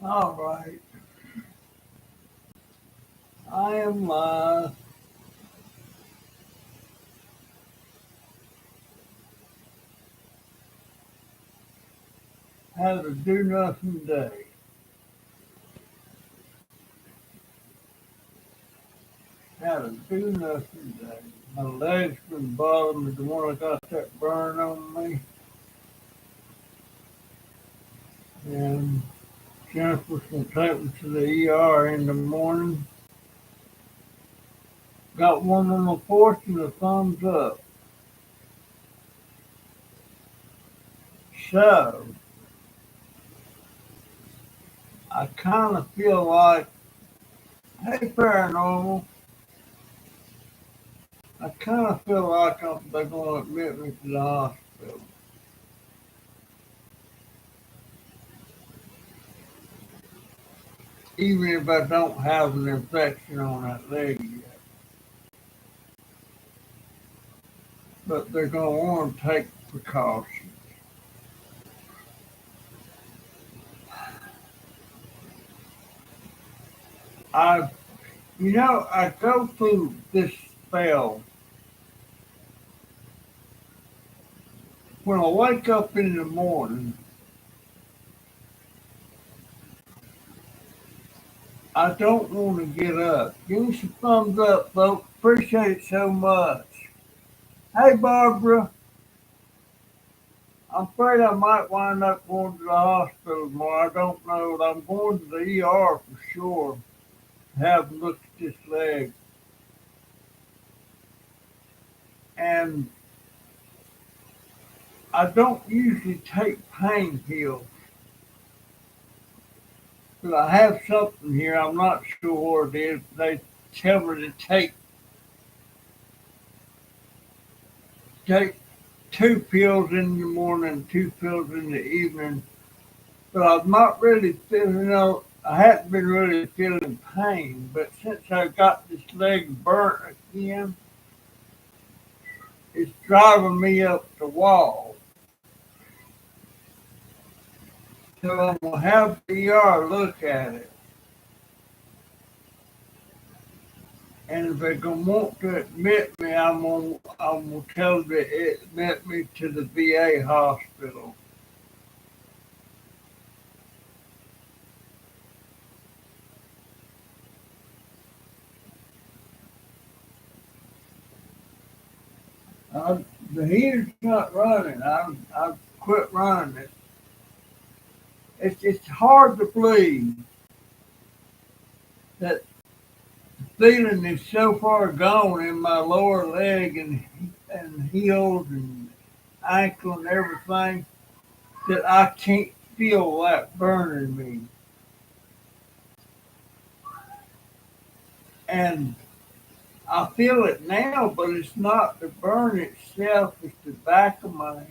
All right. I am had a do nothing day. Had a do nothing day. My legs been bothering me the one I got that burn on me. And Jennifer's gonna take me to the ER in the morning. Got one on my porch and a thumbs up. So I kind of feel like, hey, paranormal. I kind of feel like they're going to admit me to the hospital, even if I don't have an infection on that leg yet. But they're going to want to take precautions. I, I go through this spell when I wake up in the morning. I don't want to get up. Give me some thumbs up, folks. Appreciate it so much. Hey, Barbara. I'm afraid I might wind up going to the hospital tomorrow. I don't know. I'm going to the ER for sure. Have looked at this leg. And I don't usually take pain pills, but I have something here. I'm not sure what it is. They tell me to take two pills in the morning, two pills in the evening. But I'm not really feeling, I hadn't been really feeling pain. But since I got this leg burnt again, it's driving me up the wall. So I'm gonna have the ER look at it. And if they're gonna want to admit me, I'm gonna tell them to admit me to the VA hospital. I, the heater's not running. I've quit running it. It's hard to believe that the feeling is so far gone in my lower leg and heels and ankle and everything that I can't feel that burning me. And I feel it now, but it's not the burn itself. It's the back of my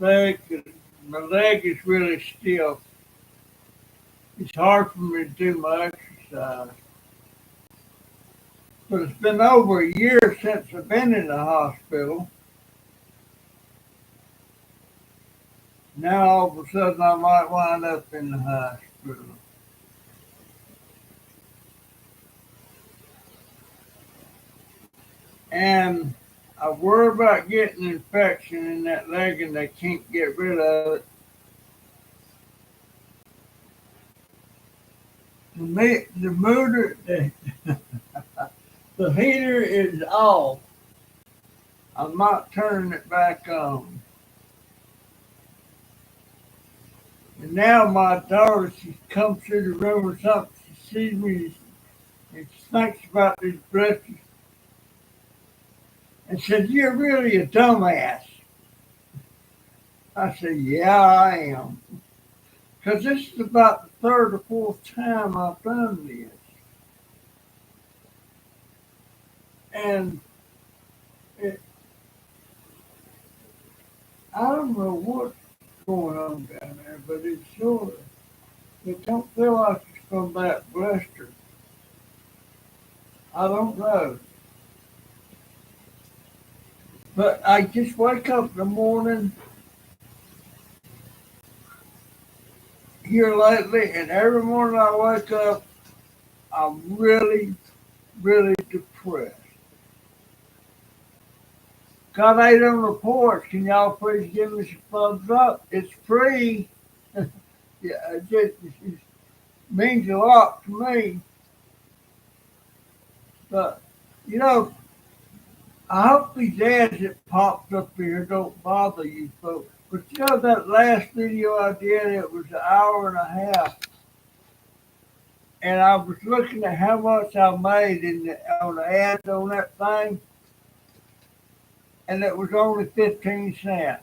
leg. My leg is really stiff. It's hard for me to do my exercise. But it's been over a year since I've been in the hospital. Now all of a sudden I might wind up in the hospital. And I worry about getting an infection in that leg and they can't get rid of it. The motor, the heater is off. I'm not turning it back on. And now my daughter, she comes through the room or something, she sees me and she thinks about these breakfast and said, "You're really a dumbass." I said, "Yeah, I am." Because this is about the third or fourth time I've done this. And it, I don't know what's going on down there, but it's sort of, it don't feel like it's from that blister. I don't know. But I just wake up in the morning here lately, and every morning I wake up, I'm really, really depressed. Got 8 on the porch. Can y'all please give me some thumbs up? It's free. Yeah, it means a lot to me. But, you know, I hope these ads that popped up here don't bother you folks. But you know that last video I did, it was an hour and a half. And I was looking at how much I made on the ads on that thing, and it was only 15 cents.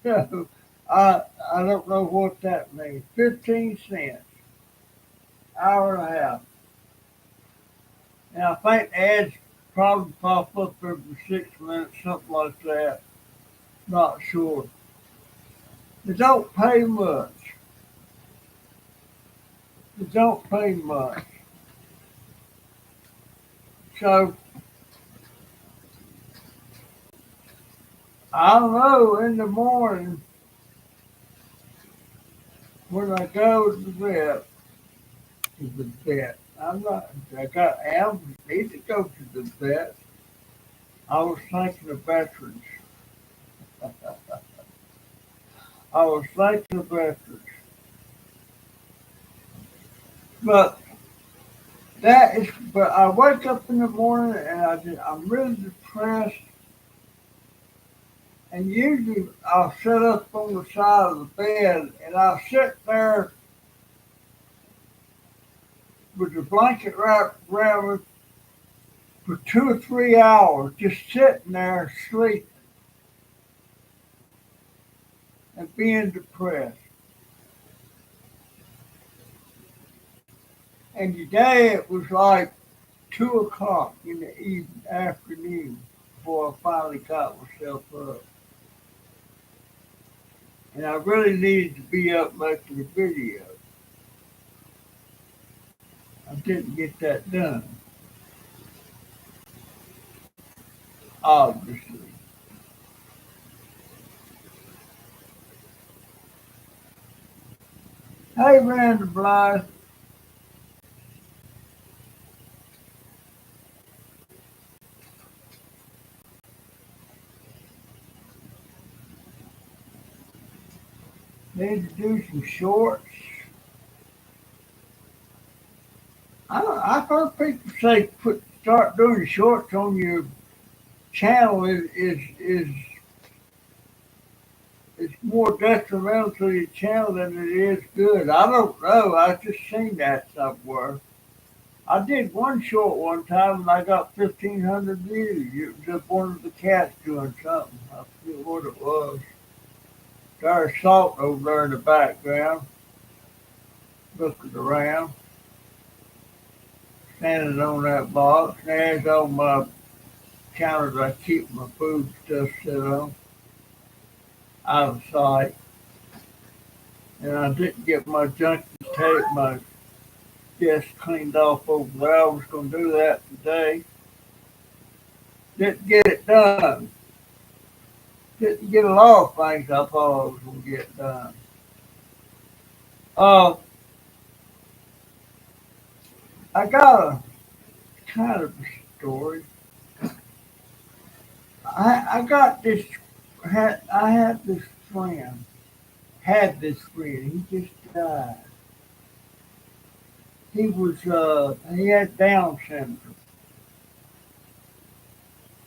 So I don't know what that means. 15 cents, hour and a half. And I think ads probably pop up every 6 minutes, something like that. Not sure. They don't pay much. They don't pay much. So I don't know in the morning when I go to the vet. I'm not. I got animals need to go to the vet. I was thinking of veterans. I was thinking of veterans. But that is. But I wake up in the morning and I'm really depressed. And usually I'll sit up on the side of the bed and I'll sit there with the blanket wrapped around me for 2 or 3 hours, just sitting there sleeping and being depressed. And today it was like 2 o'clock in the afternoon before I finally got myself up. And I really needed to be up making the video. I didn't get that done, obviously. Hey, Randall Blythe. Need to do some shorts. I've heard people say start doing shorts on your channel is more detrimental to your channel than it is good. I don't know. I just seen that somewhere. I did one short one time and I got 1,500 views. It was just one of the cats doing something. I forget what it was. There's Salt over there in the background, looking around, standing on that box. And there's on my counter that I keep my food stuff set on, out of sight. And I didn't get my junky tape, my desk cleaned off over there. I was going to do that today. Didn't get it done. Didn't get a lot of things I thought I was going to get done. Uh, I got a kind of a story. I got this. I had this friend. Had this friend. He just died. He had Down syndrome.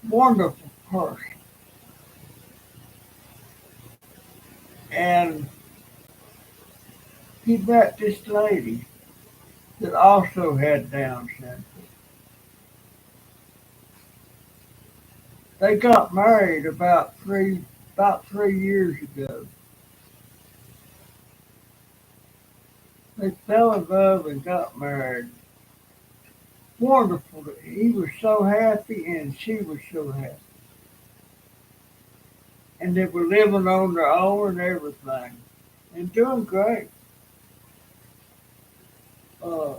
Wonderful person. And he met this lady that also had Down syndrome. They got married about 3 years ago. They fell in love and got married. Wonderful. He was so happy and she was so happy. And they were living on their own and everything. And doing great. Uh,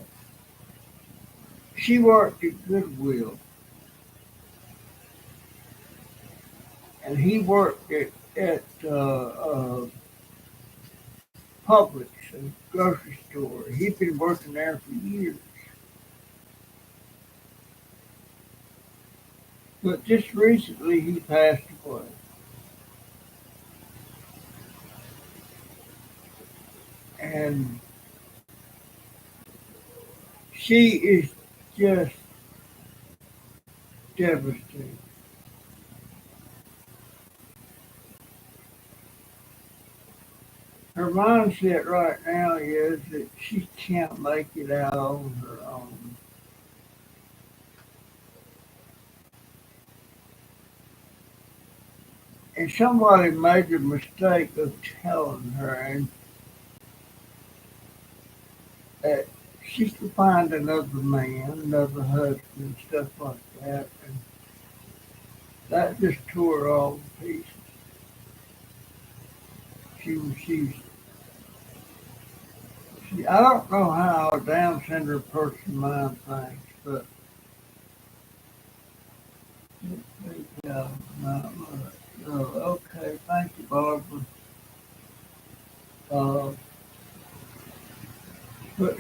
she worked at Goodwill. And he worked at Publix, a grocery store. He'd been working there for years. But just recently he passed away. And she is just devastated. Her mindset right now is that she can't make it out on her own. And somebody made the mistake of telling her and that she could find another man, another husband, stuff like that. And that just tore her all to pieces. I don't know how a Down syndrome person mind thinks, but yeah, not much. Okay, thank you, Barbara. Uh, but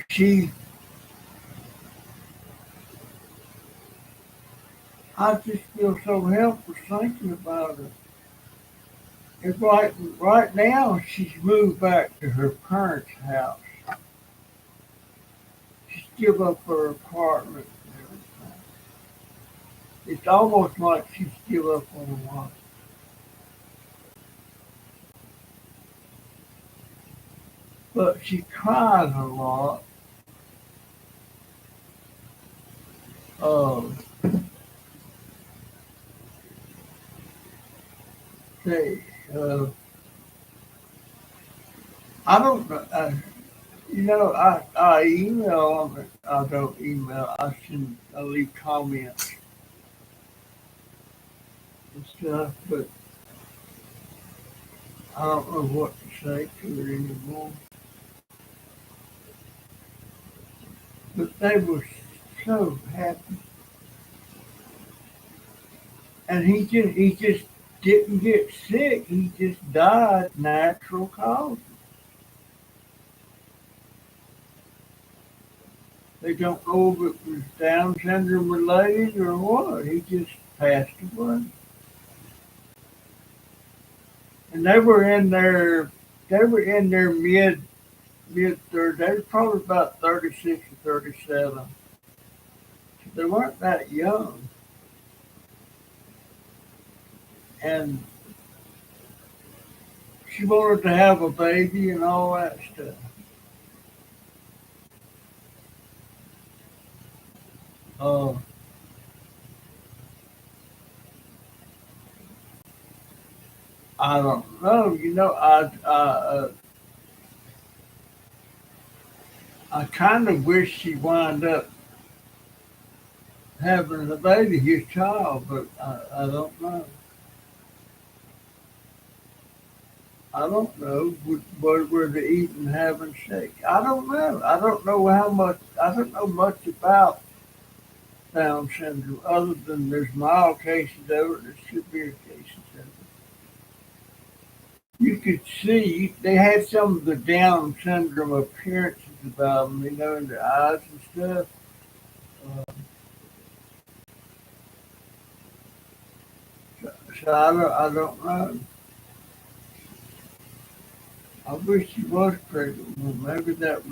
I just feel so helpless thinking about it. It's like right now she's moved back to her parents' house. She's give up her apartment and everything. It's almost like she's give up on her life. But she cries a lot. Uh, say, uh, I don't know. I email them. I don't email. I leave comments and stuff, but I don't know what to say to her anymore. But they were so happy, and he just didn't get sick. He just died natural causes. They don't know if it was Down syndrome related or what. He just passed away, and they were in their mid 30s. They were probably about 36 or 37. They weren't that young, and she wanted to have a baby and all that stuff. Uh, I don't know. I kind of wish she wound up having the baby, his child, but I don't know. I don't know. Were they even having sex? I don't know. I don't know how much. I don't know much about Down syndrome other than there's mild cases of it, there's severe cases of it. You could see they had some of the Down syndrome appearances about them, in their eyes and stuff. Uh, so I don't know. I wish she was pregnant. Well, maybe that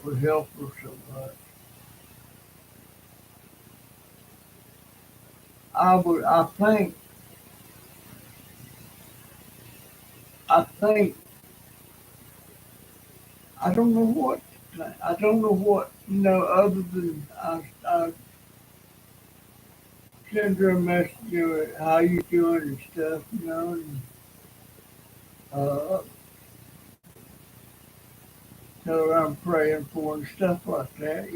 would help her so much. I would. I think. I don't know what. I don't know what. Other than I send her a message. How you doing and stuff. Uh, tell her I'm praying for her and stuff like that.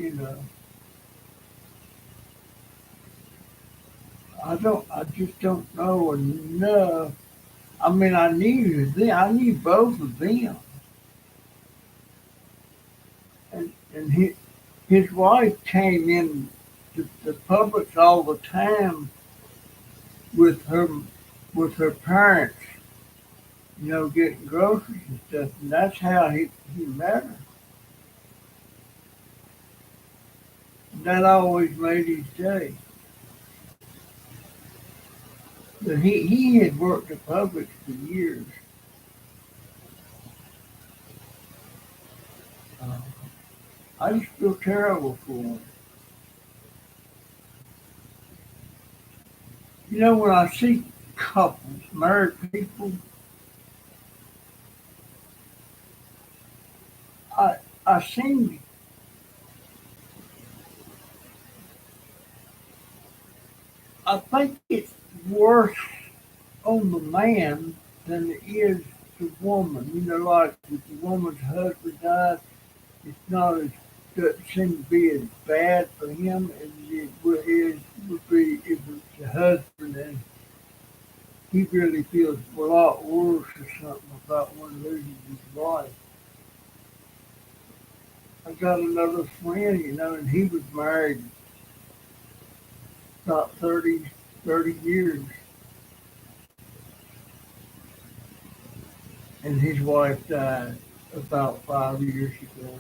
I don't. I just don't know enough. I mean, I need them. I need both of them. And his wife came in the Publix all the time with her with her parents, getting groceries and stuff. And that's how he met her. And that always made his day. But he had worked at Publix for years. Uh, I just feel terrible for him. When I see couples, married people, I I seem I think it's worse on the man than it is the woman. Like if the woman's husband dies, it's not as doesn't seem to be as bad for him as would be if it's the husband and he really feels a lot worse or something about one losing his wife. I got another friend, and he was married about 30 years, and his wife died about 5 years ago.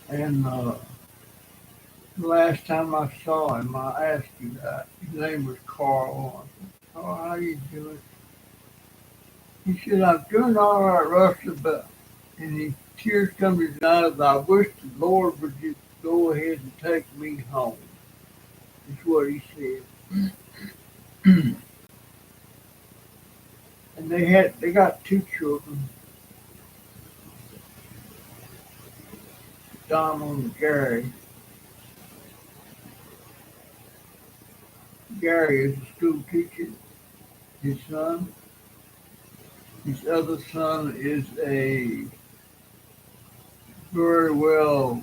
And the last time I saw him, I asked him that. His name was Carl. I said, "Carl, how you doing?" He said, "I'm doing all right, Russell, but," and his tears come to his eyes, "I wish the Lord would just go ahead and take me home." Is what he said. And they got two children, Donald and Gary. Gary is a school teacher. His son, his other son is a very well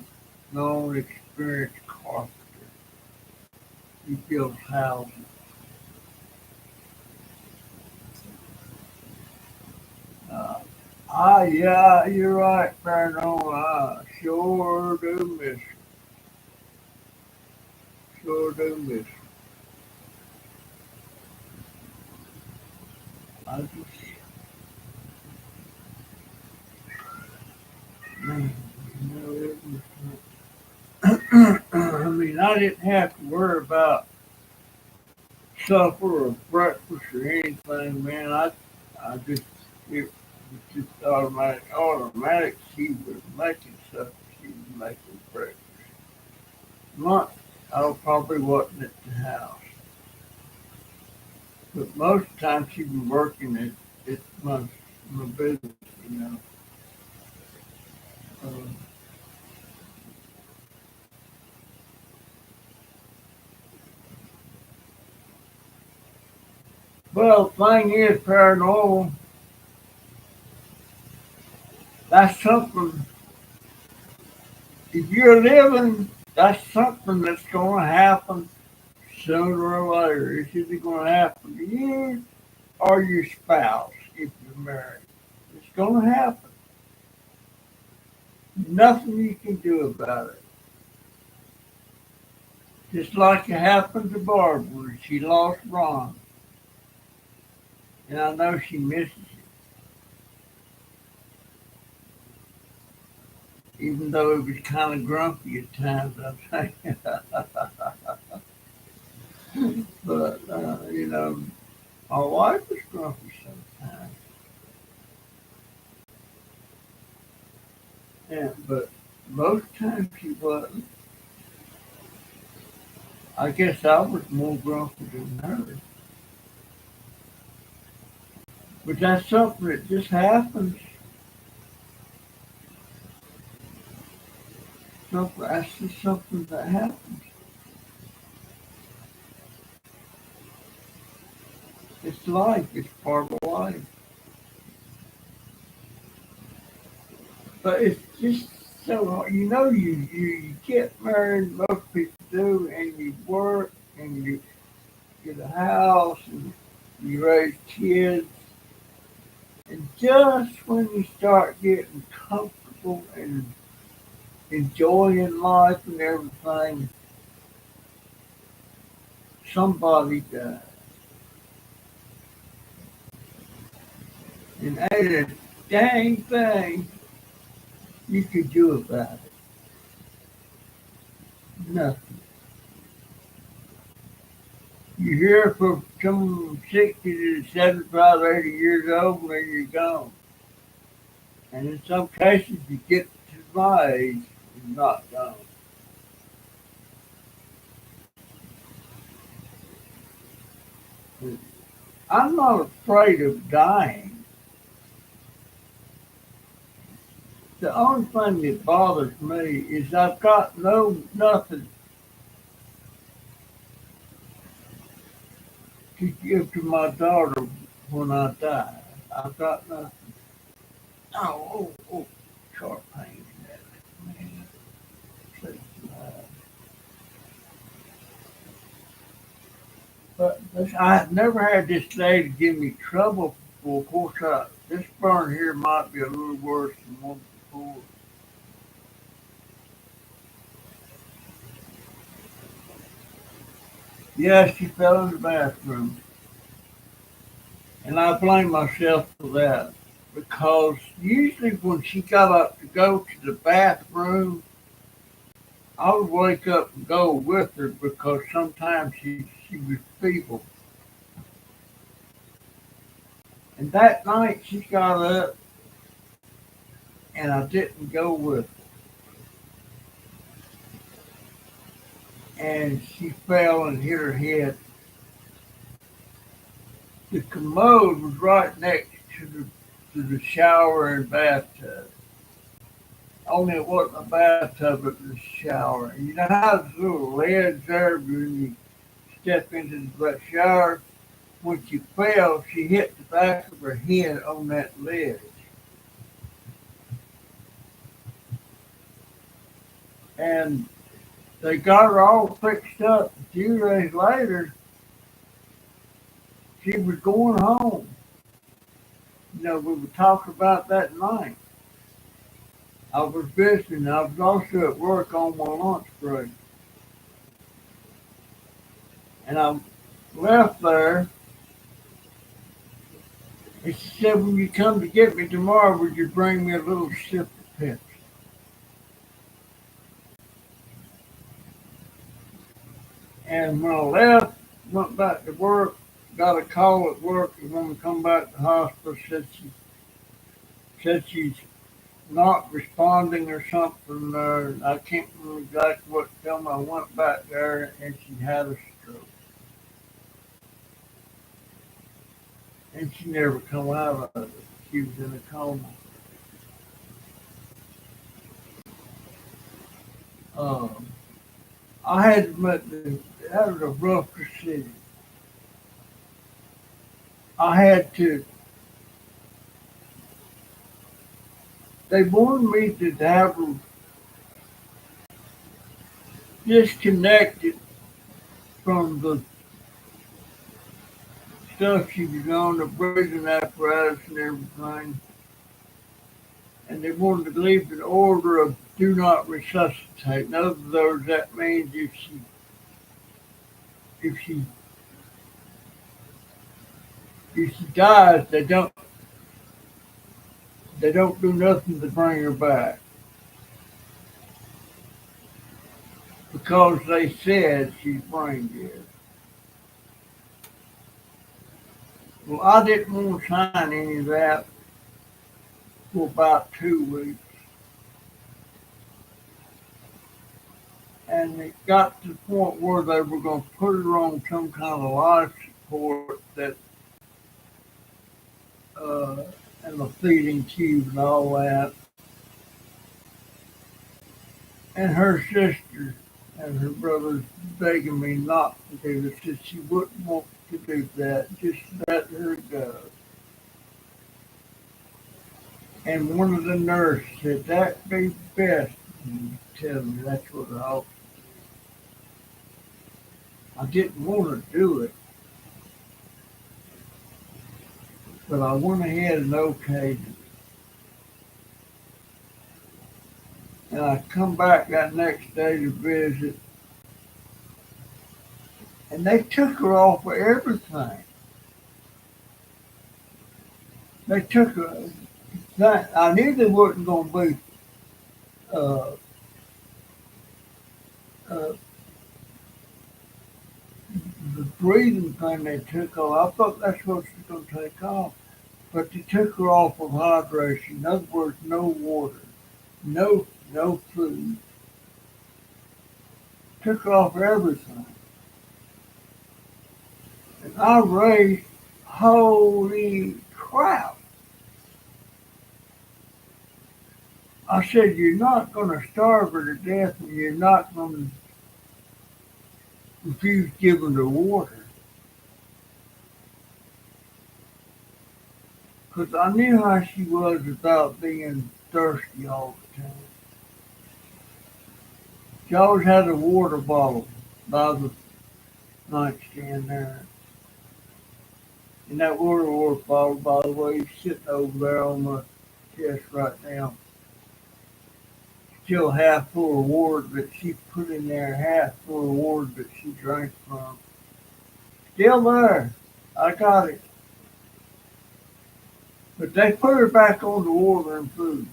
known, experienced carpenter. He builds houses. Uh, yeah, you're right, Paranormal. I sure do miss her. Sure do miss her. I just, man, it was, I mean, I didn't have to worry about supper or breakfast or anything, man. It was just automatic. She was making supper. She was making breakfast. Lunch, I probably wasn't at the house. But most of the time she was working at my business, you know. Um, well, the thing is, paranormal, that's something, if you're living, that's something that's going to happen sooner or later. It's either going to happen to you or your spouse if you're married. It's going to happen. Nothing you can do about it. Just like it happened to Barbara. She lost Ron. And I know she misses it, even though it was kind of grumpy at times, I think. But, my wife was grumpy sometimes. But most times she wasn't. I guess I was more grumpy than her. But that's something that just happens. That's just something that happens. It's life. It's part of life. But it's just so hard. You get married, most people do, and you work, and you get a house, and you raise kids. And just when you start getting comfortable and enjoying life and everything, somebody dies. And ain't a dang thing you could do about it. Nothing. You hear from some 60 to 75, 80 years old, and then you're gone. And in some cases, you get to my age, you're not gone. I'm not afraid of dying. The only thing that bothers me is I've got nothing to give to my daughter when I die. I've got nothing. Oh, sharp pain in that man. See, but I've never had this lady give me trouble before. Of course, this burn here might be a little worse than one before. Yeah, she fell in the bathroom, and I blame myself for that because usually when she got up to go to the bathroom, I would wake up and go with her because sometimes she was feeble. And that night she got up and I didn't go with her. And she fell and hit her head. The commode was right next to the shower and bathtub. Only it wasn't a bathtub, it was a shower. And you know how there's little ledge there when you step into the shower? When she fell, she hit the back of her head on that ledge. And they got her all fixed up. A few days later, she was going home. You know, we were talking about that night. I was visiting. I was also at work on my lunch break. And I left there. And she said, when you come to get me tomorrow, would you bring me a little sip of Pepsi? And when I left, went back to work, got a call at work, and when we come back to the hospital, said she's not responding or something. I can't remember exactly what to tell me. I went back there and she had a stroke. And she never come out of it. She was in a coma. Um, I had to admit that was a rough decision. I had to, they wanted me to have her disconnected from the stuff she was on, the breathing apparatus and everything. And they wanted to leave an order of do not resuscitate. In other words, that means if she if she dies, they don't do nothing to bring her back because they said she's brain dead. Well, I didn't want to sign any of that for about 2 weeks, and it got to the point where they were going to put her on some kind of life support that uh, and a feeding tube and all that. And her sister and her brothers begging me not to do it. Said she wouldn't want to do that. Just let her go. And one of the nurses said that'd be best. And tell me that's what I hope. I didn't want to do it, but I went ahead and okayed it. And I come back that next day to visit, and they took her off of everything. They took that. I knew they wasn't going to be uh, uh, the breathing thing they took off. I thought that's what she was going to take off, but they took her off of hydration. In other words, no water, no food. Took her off everything, and I raised, holy crap! I said, you're not going to starve her to death, and you're not going to refuse giving her water. Because I knew how she was about being thirsty all the time. She always had a water bottle by the nightstand there. And that water bottle, by the way, is sitting over there on my chest right now. Still half full of water that she put in there, half full of water that she drank from. Still there. I got it. But they put her back on the water and food.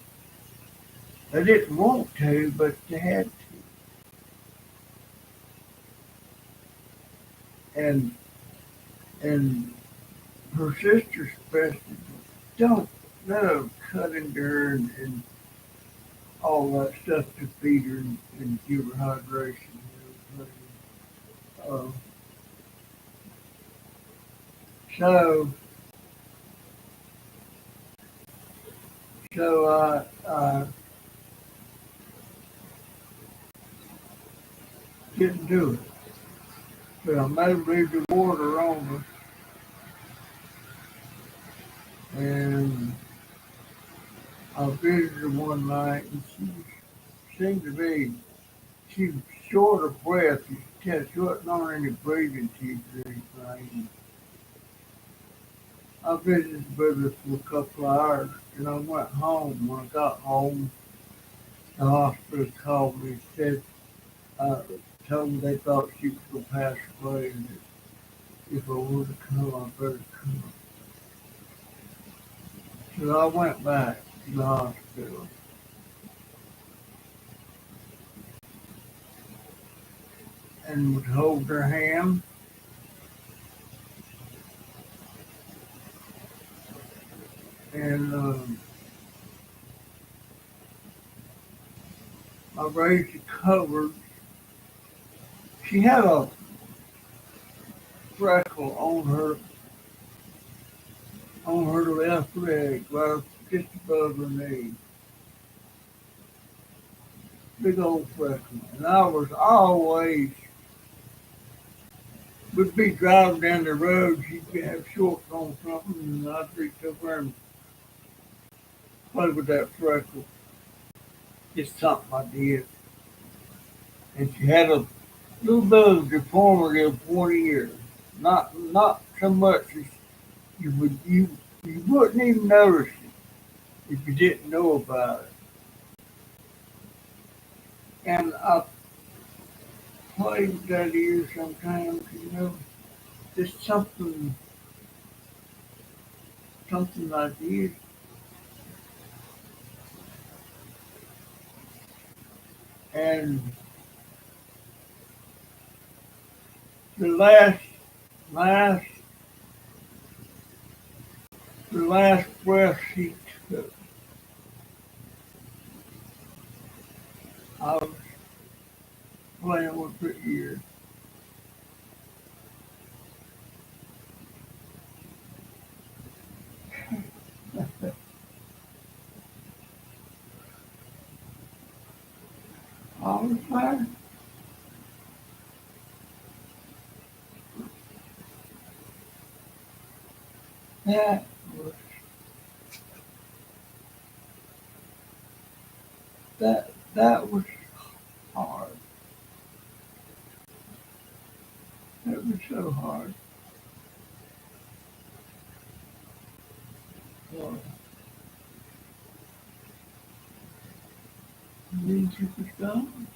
They didn't want to, but they had to. And her sister suggested, don't let them cut into her and all that stuff to feed her and give her hydration. Uh, so I didn't do it. But I made her leave the water on her, and I visited her one night, and she seemed to be, she was short of breath. You could tell she wasn't on any breathing tubes or anything. I visited with her for a couple of hours, and I went home. When I got home, the hospital called me and said, uh, told me they thought she was going to pass away, and that if I were to come, I better come. So I went back to the hospital and would hold her hand, and I raised the cover. She had a freckle on her left leg, right just above her knee. Big old freckle. And I was always would be driving down the road, she'd have shorts on something, and I'd reach over and play with that freckle. Just something I did. And she had a little bit of deformity of 20 years. Not so much as you wouldn't even notice it if you didn't know about it. And I play with that ear sometimes, just something like this. And the last, the last breath she took, I was playing with her ear. I was playing. That was that was hard. That was so hard. Well, then she was gone.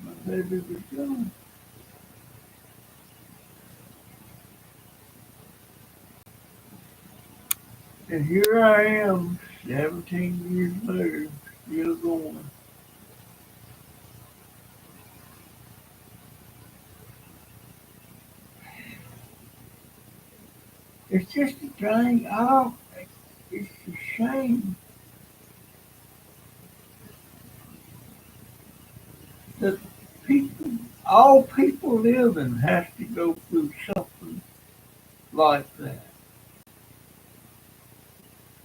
My baby was gone. And here I am, 17 years later, still going. It's just a thing. It's a shame that people, all people living has to go through something like that.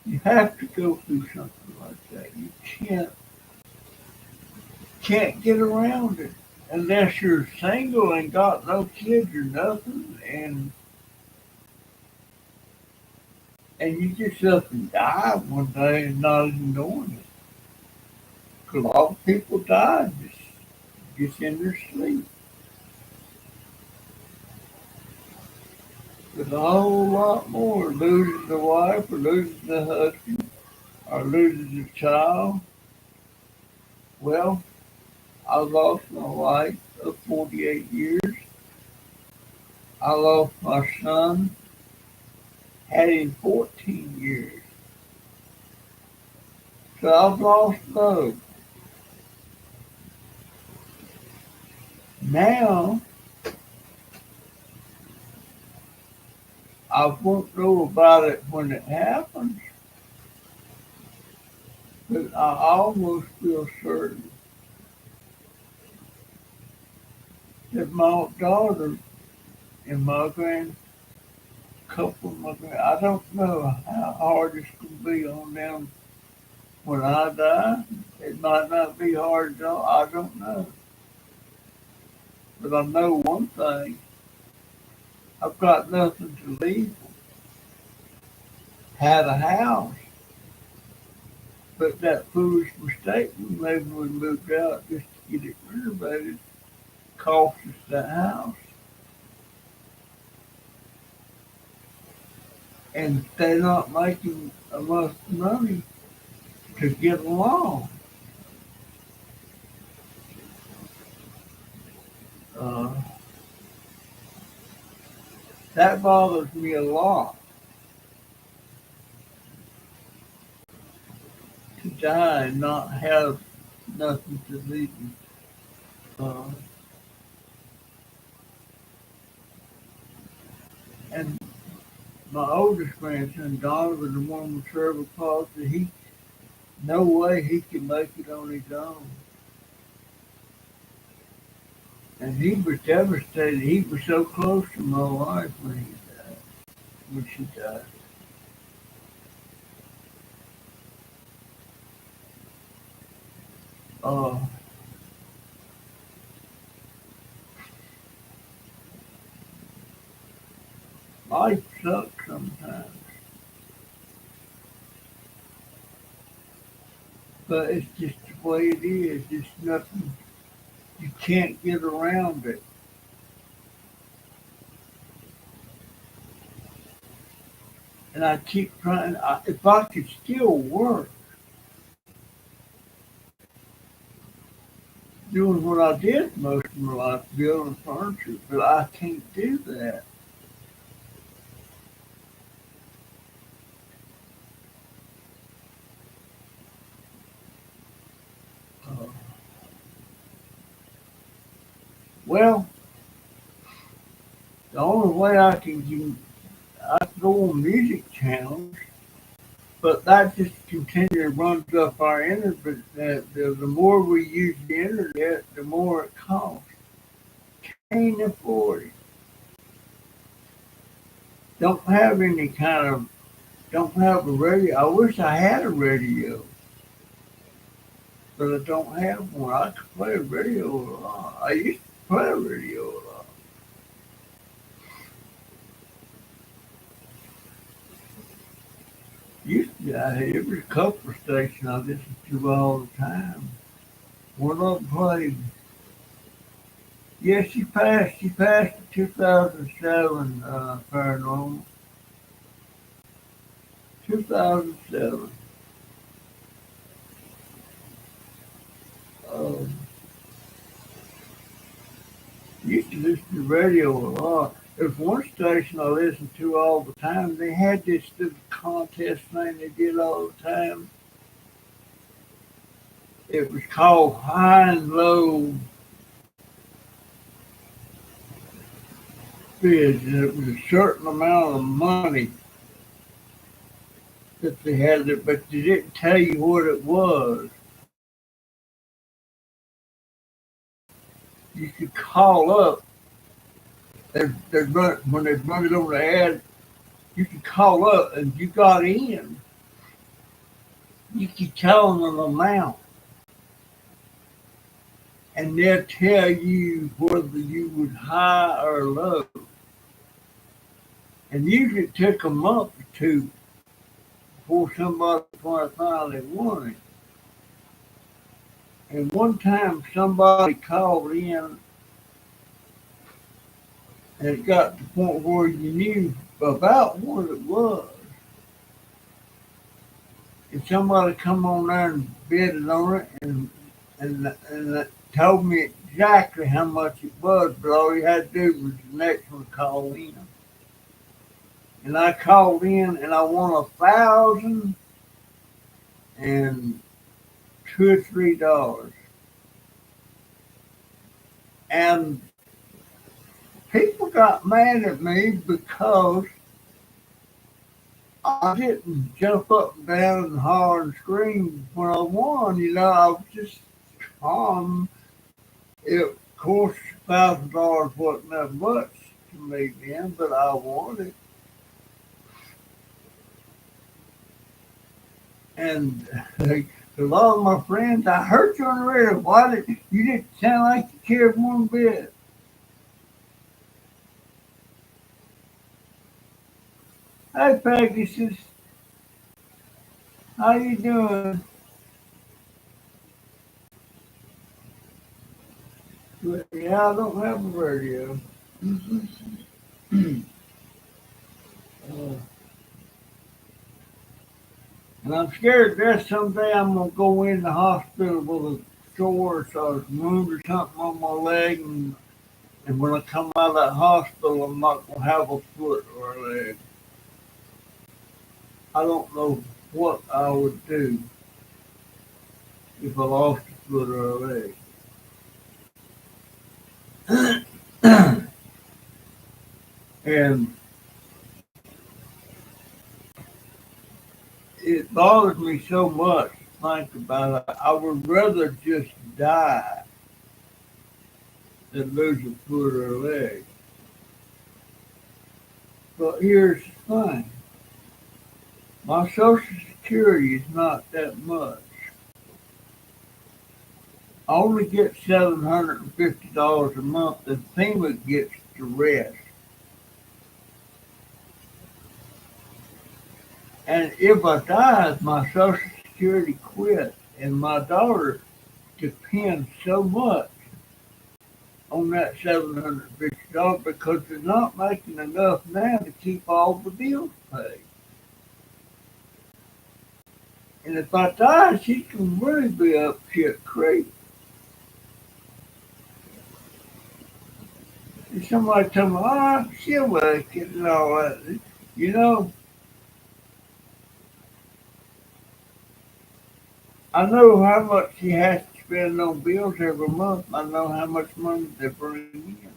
You have to go through something like that. You can't get around it unless you're single and got no kids or nothing, and you just up and die one day and not even knowing it. 'Cause a lot of people die just in their sleep. There's a whole lot more losing the wife or losing the husband or losing the child. Well, I lost my wife of 48 years. I lost my son, had him 14 years. So I've lost both. Now, I won't know about it when it happens, but I almost feel certain that my daughter and my couple of my I don't know how hard it's going to be on them when I die. It might not be hard at all. I don't know. But I know one thing. I've got nothing to leave them. Had a house, but that foolish mistake we made when we moved out just to get it renovated cost us the house. And they're not making enough money to get along. Uh, that bothers me a lot. To die and not have nothing to leave me. Uh, and my oldest grandson, Donovan, the one with cerebral palsy, no way he can make it on his own. And he was devastated. He was so close to my wife when she died. Uh, Life sucks sometimes, but it's just the way it is. It's nothing. You can't get around it. And I keep trying. If I could still work doing what I did most of my life, building furniture, but I can't do that. Uh, well, the only way I can go on music channels, but that just continually runs up our internet. The more we use the internet, the more it costs. Can't afford it. Don't have any kind of, don't have a radio. I wish I had a radio, but I don't have one. I could play a radio a lot. I used to play a radio a lot. Used to, every couple of stations I listened to all the time. One of them played. Yeah, she passed. She passed in 2007. Paranormal. 2007. Um, Used to listen to radio a lot. There's one station I listen to all the time. They had this little contest thing they did all the time. It was called High and Low Bids, and it was a certain amount of money that they had it, but they didn't tell you what it was. You could call up. When they run it on the ad, you could call up, and you got in. You could tell them an amount, and they'll tell you whether you would high or low. And usually it took a month or two before somebody finally won it. And one time somebody called in, and it got to the point where you knew about what it was. And somebody come on there and bid on it, and told me exactly how much it was, but all you had to do was the next one call in. And I called in and I won $1,002 or $3. And people got mad at me because I didn't jump up and down and holler and scream when I won. I was just calm. Of course, $1,000 wasn't that much to me then, but I won it. And a lot of my friends, I heard you on the radio. Why you didn't sound like you cared one bit? Hey, Pegasus, how you doing? Yeah, I don't have a radio. And I'm scared that someday I'm gonna go in the hospital with a sore or a wound or something on my leg, and when I come out of that hospital, I'm not gonna have a foot or a leg. I don't know what I would do if I lost a foot or a leg. And it bothers me so much to think about it. I would rather just die than lose a foot or a leg. But here's the thing. My Social Security is not that much. I only get $750 a month, and FEMA gets the rest. And if I die, my Social Security quits, and my daughter depends so much on that $750 because they're not making enough now to keep all the bills paid. And if I die, she can really be up shit creek. And somebody told me, she'll make it and all that. You know, I know how much she has to spend on bills every month. I know how much money they bring in.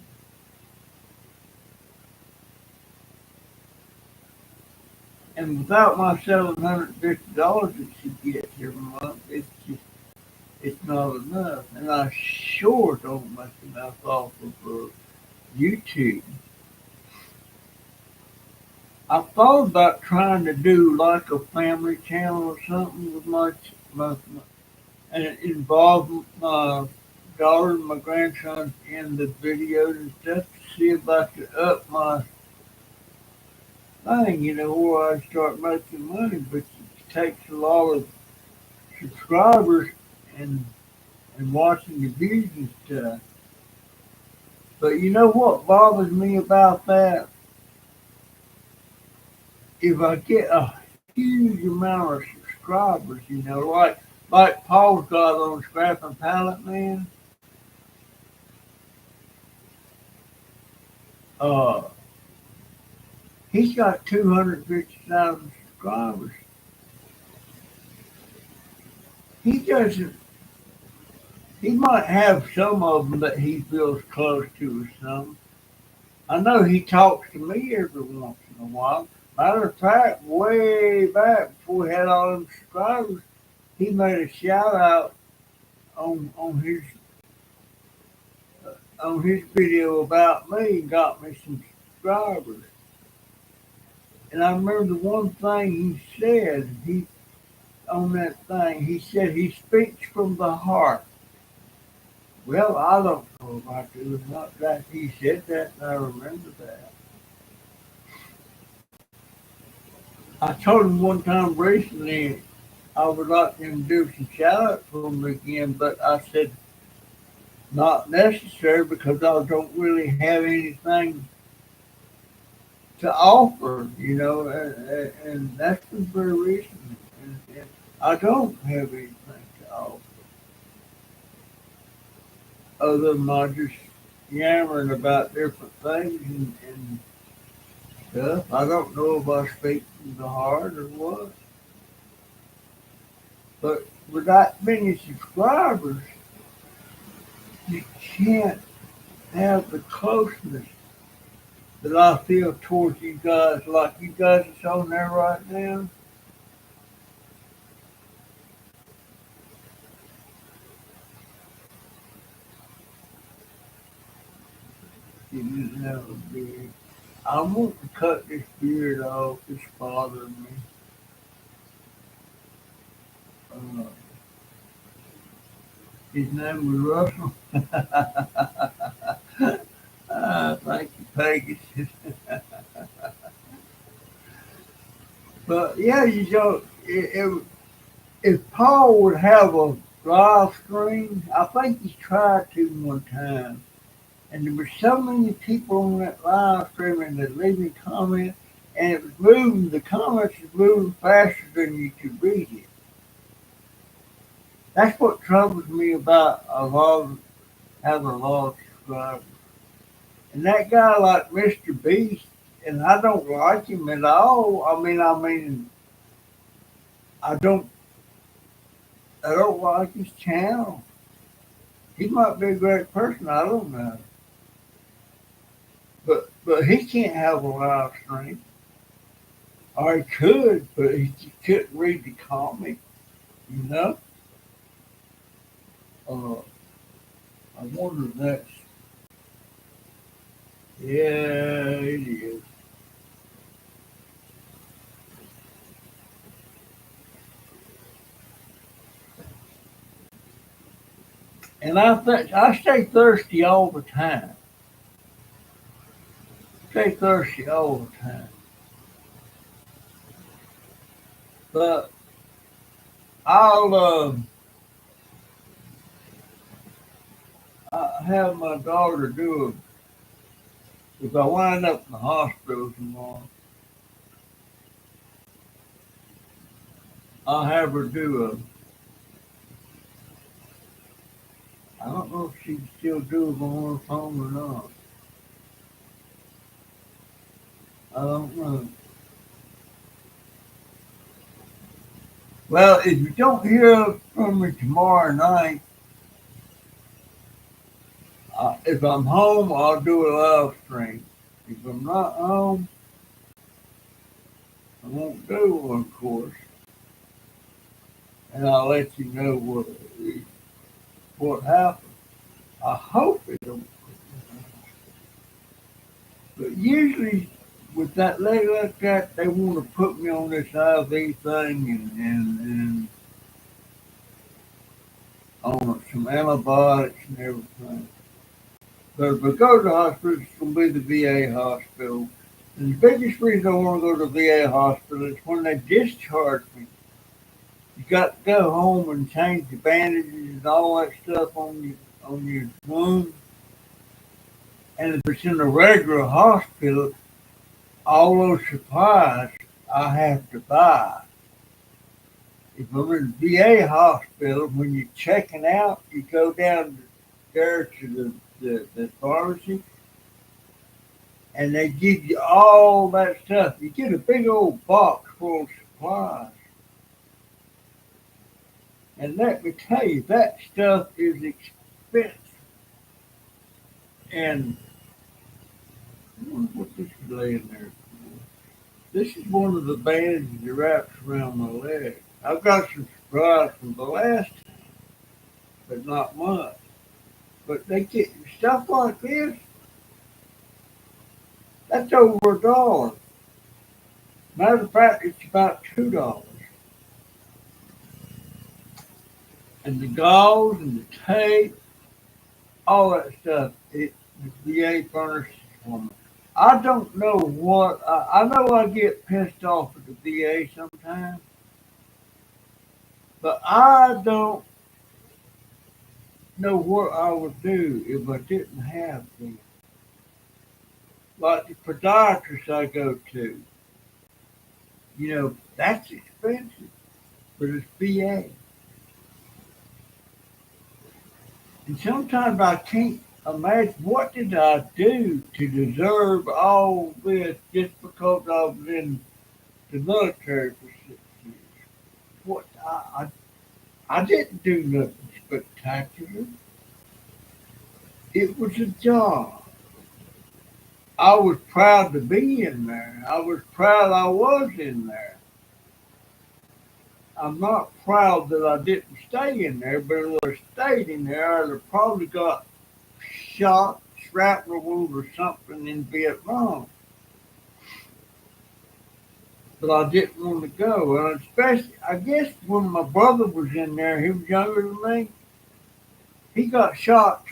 And without my $750 that she gets every month, it's not enough. And I sure don't make enough off of YouTube. I thought about trying to do like a family channel or something with my and it involved my daughter and my grandson in the videos and stuff to see if I could up my thing, where I start making money. But it takes a lot of subscribers and watching the views and stuff. But you know what bothers me about that? If I get a huge amount of subscribers, like Paul's got on Scrap and Pallet Man, uh, He's got 250,000 subscribers. He doesn't. He might have some of them that he feels close to or something. I know he talks to me every once in a while. Matter of fact, way back before he had all them subscribers, he made a shout out on his video about me and got me some subscribers. And I remember the one thing he said he on that thing. He said he speaks from the heart. Well, I don't know if I do or not. That he said that, and I remember that. I told him one time recently I would like him to do some shout out for me again, but I said not necessary because I don't really have anything to offer, and that's been very recent. And I don't have anything to offer other than my just yammering about different things and stuff. I don't know if I speak from the heart or what, but without many subscribers, you can't have the closeness that I feel towards you guys, like you guys is on there right now. You didn't have a beard. I want to cut this beard off. It's bothering me. Uh, his name was Russell. Thank you, Peggy. But yeah, if Paul would have a live stream, I think he tried to one time. And there were so many people on that live stream and they're leaving comments, and it was moving, the comments was moving faster than you could read it. That's what troubles me about having a lot of subscribers. And that guy like Mr. Beast, and I don't like him at all. I mean, I don't, I don't like his channel. He might be a great person, I don't know, but he can't have a live stream. Or he could, but he couldn't read the comic, you know. Uh, I wonder if that's yeah, it is. And I think I stay thirsty all the time. Stay thirsty all the time. But I'll I have my daughter do it. If I wind up in the hospital tomorrow, I'll have her do I don't know if she can still do it on her phone or not. I don't know. Well, if you don't hear from me tomorrow night, if I'm home, I'll do a live stream. If I'm not home, I won't do one, of course, and I'll let you know what happened. I hope it don't. But usually, with that leg like that, they want to put me on this IV thing and on some antibiotics and everything. But if I go to the hospital, it's going to be the VA hospital. And the biggest reason I want to go to the VA hospital is when they discharge me. You got to go home and change the bandages and all that stuff on your wound. And if it's in a regular hospital, all those supplies I have to buy. If I'm in the VA hospital, when you're checking out, you go down there to the pharmacy and they give you all that stuff. You get a big old box full of supplies. And let me tell you, that stuff is expensive. And I wonder what this is laying there for. This is one of the bandages that wraps around my leg. I've got some surprise from the last time, but not much. But they get stuff like this, that's over $1. Matter of fact, it's about $2. And the gauze and the tape, all that stuff, the VA furnishes for me. I don't know what, I know I get pissed off at the VA sometimes, but I don't know what I would do if I didn't have them. Like the podiatrist I go to, that's expensive, but it's VA. And sometimes I can't imagine what did I do to deserve all this just because I was in the military for 6 years. What I didn't do nothing spectacular. It was a job. I was proud to be in there. I was proud I was in there. I'm not proud that I didn't stay in there, but if I stayed in there, I'd have probably got shot, shrapnel wound, or something in Vietnam. But I didn't want to go. And especially, I guess when my brother was in there, he was younger than me. He got shot.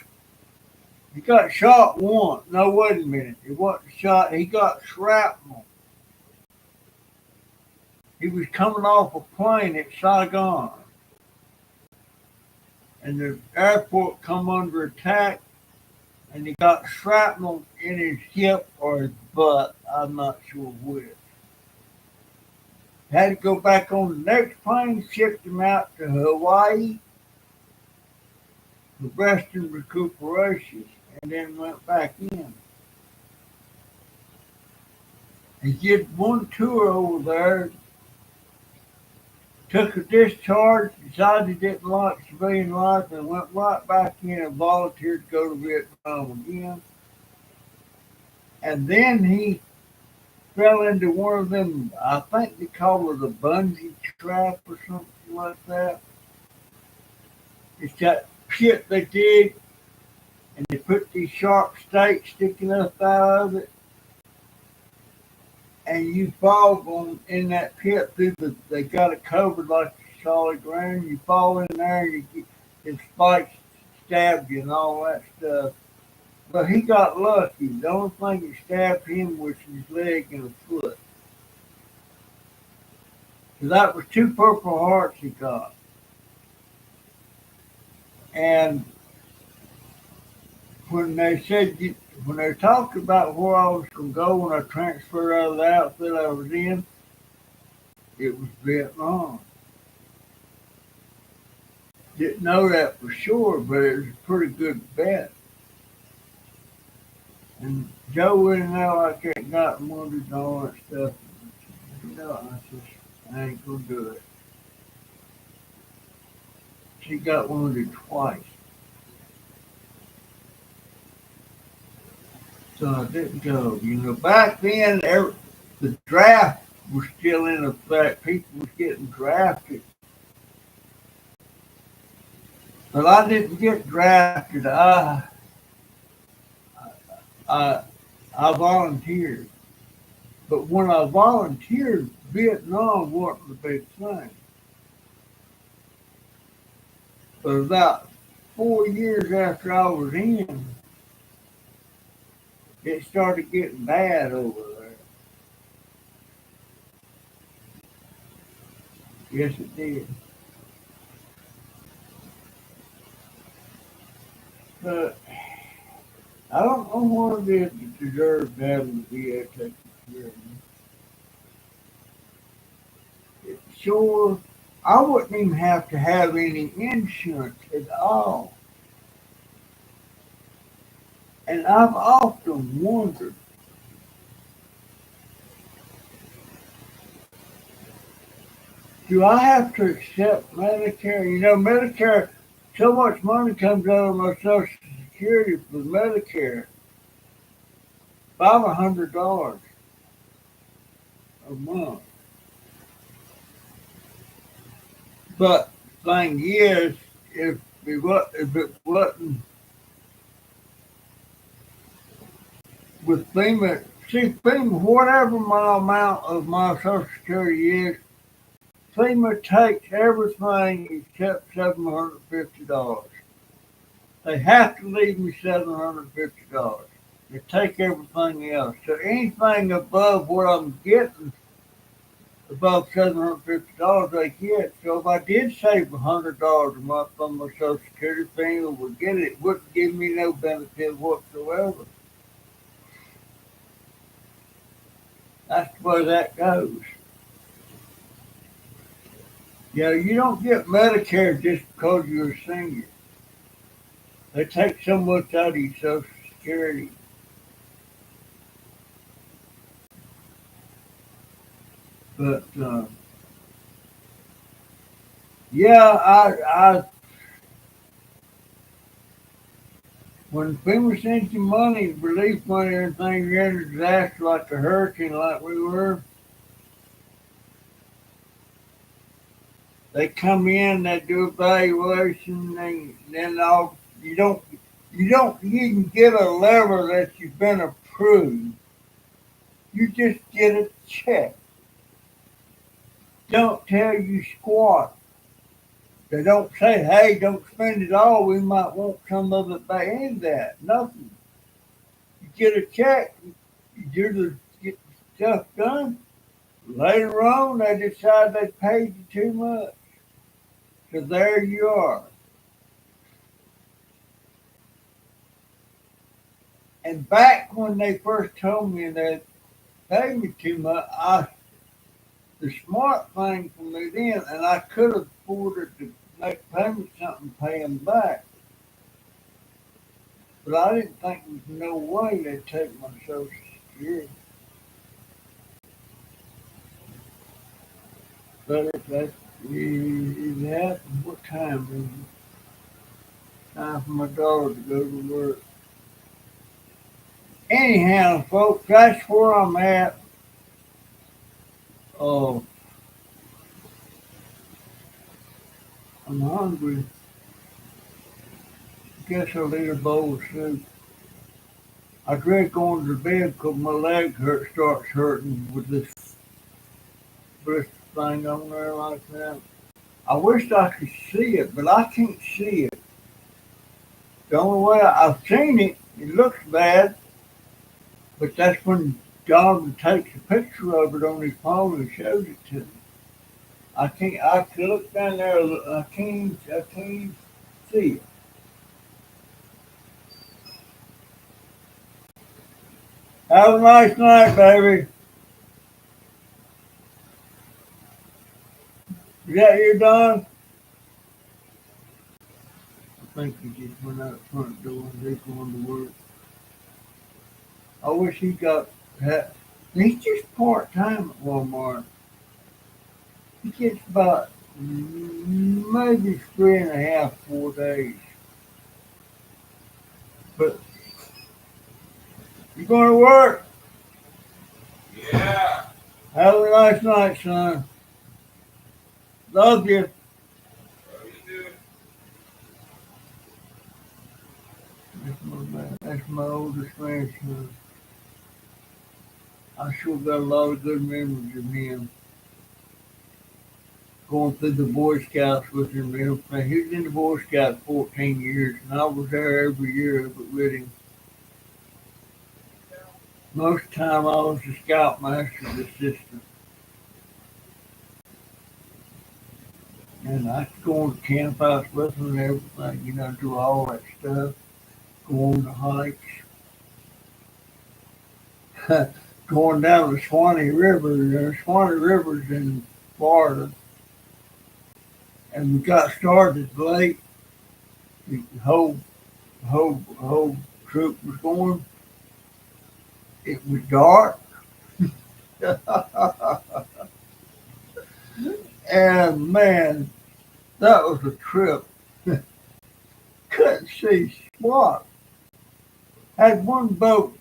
He got shot once. No, wait a minute. He wasn't shot. He got shrapnel. He was coming off a plane at Saigon, and the airport come under attack, and he got shrapnel in his hip or his butt. I'm not sure which. Had to go back on the next plane, shipped him out to Hawaii for rest and recuperation, and then went back in. He did one tour over there, took a discharge, decided he didn't like civilian life, and went right back in and volunteered to go to Vietnam again. And then he fell into one of them, I think they call it a bungee trap or something like that. It's that pit they dig, and they put these sharp stakes sticking up out of it, and you fall in that pit through they got it covered like solid ground. You fall in there, and the spikes stab you and all that stuff. But he got lucky. The only thing that stabbed him was his leg and a foot. So that was two Purple Hearts he got. And when when they talked about where I was going to go when I transferred out of the outfit I was in, it was Vietnam. Didn't know that for sure, but it was a pretty good bet. And Joe went in there like that, got wounded and all that stuff. I said, I ain't going to do it. She got wounded twice. So I didn't go. Back then, the draft was still in effect. People was getting drafted. But I didn't get drafted. I volunteered. But when I volunteered, Vietnam wasn't a big thing. But about 4 years after I was in, it started getting bad over there. Yes, it did. But I don't know what it is that deserves having the VA taken care of me. It's sure, I wouldn't even have to have any insurance at all. And I've often wondered Do I have to accept Medicare? You know, Medicare, so much money comes out of my Social Security for Medicare, $500 a month. But the thing is, if it wasn't with FEMA, see FEMA, whatever my amount of my Social Security is, FEMA takes everything except $750. They have to leave me $750. They take everything else. So anything above what I'm getting, above $750, they get. So if I did save $100 a month on my Social Security, FEMA would get it. It wouldn't give me no benefit whatsoever. That's the way that goes. You know, you don't get Medicare just because you're a senior. They take so much out of your Social Security. But yeah, when FEMA sends you money, relief money, or anything, you're in a disaster like a hurricane, like we were. They come in, they do evaluation, and then all you can get a letter that you've been approved. You just get a check. Don't tell you squat. They don't say, hey, don't spend it all. We might want some of it back. Ain't that nothing. You get a check, you get the stuff done. Later on, they decide they paid you too much. So there you are. And back when they first told me they paid me too much, the smart thing for me then, and I could have afforded to make payments something, pay them back. But I didn't think there was no way they'd take my Social Security. But if it happened, what time is it? Time for my daughter to go to work. Anyhow, folks, that's where I'm at. Oh, I'm hungry. Guess I'll eat a bowl of soup. I dread going to bed because my leg starts hurting with this blister thing on there like that. I wish I could see it, but I can't see it. The only way I've seen it, it looks bad, but that's when John takes a picture of it on his phone and shows it to me. I can look down there, I can't see it. Have a nice night, baby. Is that you done? I think he just went out the front door and he's going to work. I wish he got that. He's just part time at Walmart. He gets about maybe 3.5, 4 days. But you going to work? Yeah. Have a nice night, son. Love you. That's my oldest grandson. I sure got a lot of good memories of him. Going through the Boy Scouts with him and everything. He was in the Boy Scouts 14 years, and I was there every year of it with him. Most of the time I was the scoutmaster's assistant. And I could go on the camp house with him and everything, do all that stuff, go on the hikes. Going down the Swanee River, Swanee River's in Florida, and we got started late. The whole troop was going. It was dark, And man, that was a trip. Couldn't see squat. Had one boat,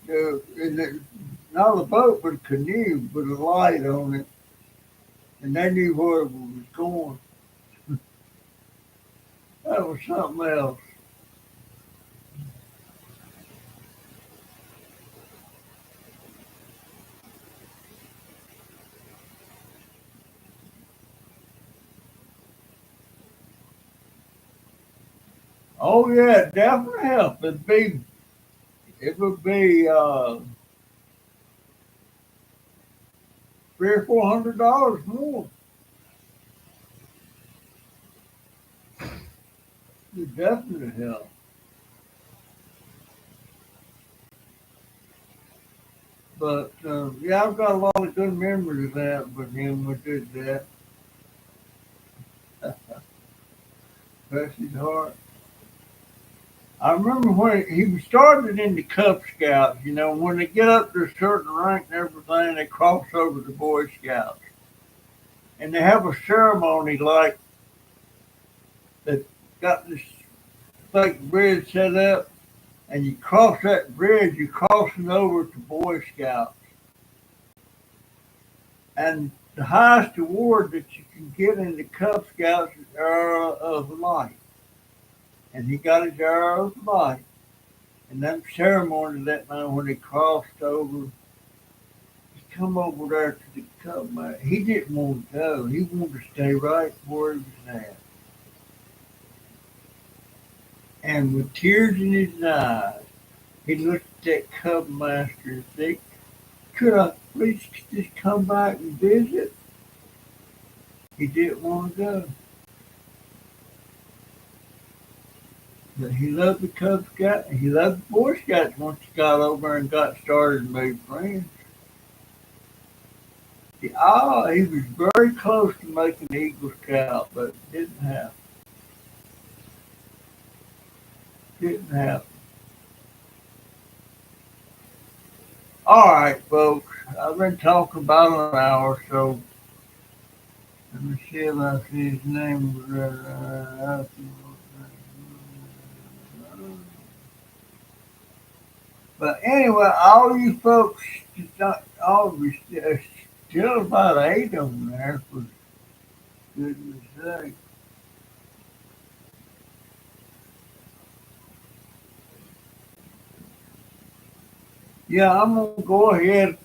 not a boat, but a canoe with a light on it, and they knew where it was going. That was something else. Oh yeah, it definitely help. It would be 300 or $400 more. It definitely help. But yeah, I've got a lot of good memories of that with him. We did that. Bless his heart. I remember when he started in the Cub Scouts. You know, when they get up to a certain rank and everything, they cross over to Boy Scouts, and they have a ceremony like that. Got this fake bridge set up, and you cross that bridge. You're crossing over to Boy Scouts, and the highest award that you can get in the Cub Scouts is Arrow of Light, and he got his Arrow of Light. And that ceremony that night when he crossed over, he come over there to the Cub man. He didn't want to go. He wanted to stay right where he was at. And with tears in his eyes, he looked at that Cub master and said, "Could I please just come back and visit?" He didn't want to go. But he loved the Cub Scout. He loved the Boy Scouts once he got over and got started and made friends. He was very close to making the Eagle Scout, but didn't happen. Didn't happen. All right, folks. I've been talking about an hour, so let me see if I see his name. But anyway, all you folks, all of you, still about eight of them there, for goodness sake. Yeah, I'm gonna go ahead.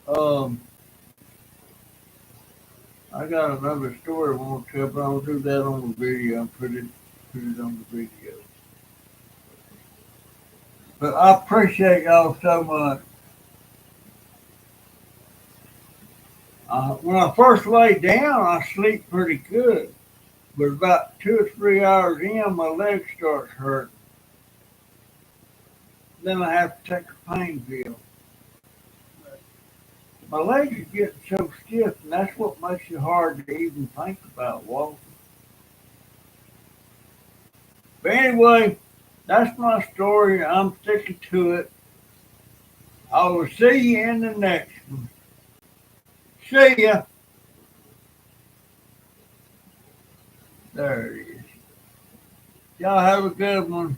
Um, I got another story I want to tell, but I'll do that on the video and put it on the video. But I appreciate y'all so much. When I first lay down, I sleep pretty good, but about 2 or 3 hours in, my leg starts hurting. Then I have to take a pain pill. My legs are getting so stiff, and that's what makes it hard to even think about walking. But anyway, that's my story. I'm sticking to it. I will see you in the next one. See ya. There it is. Y'all have a good one.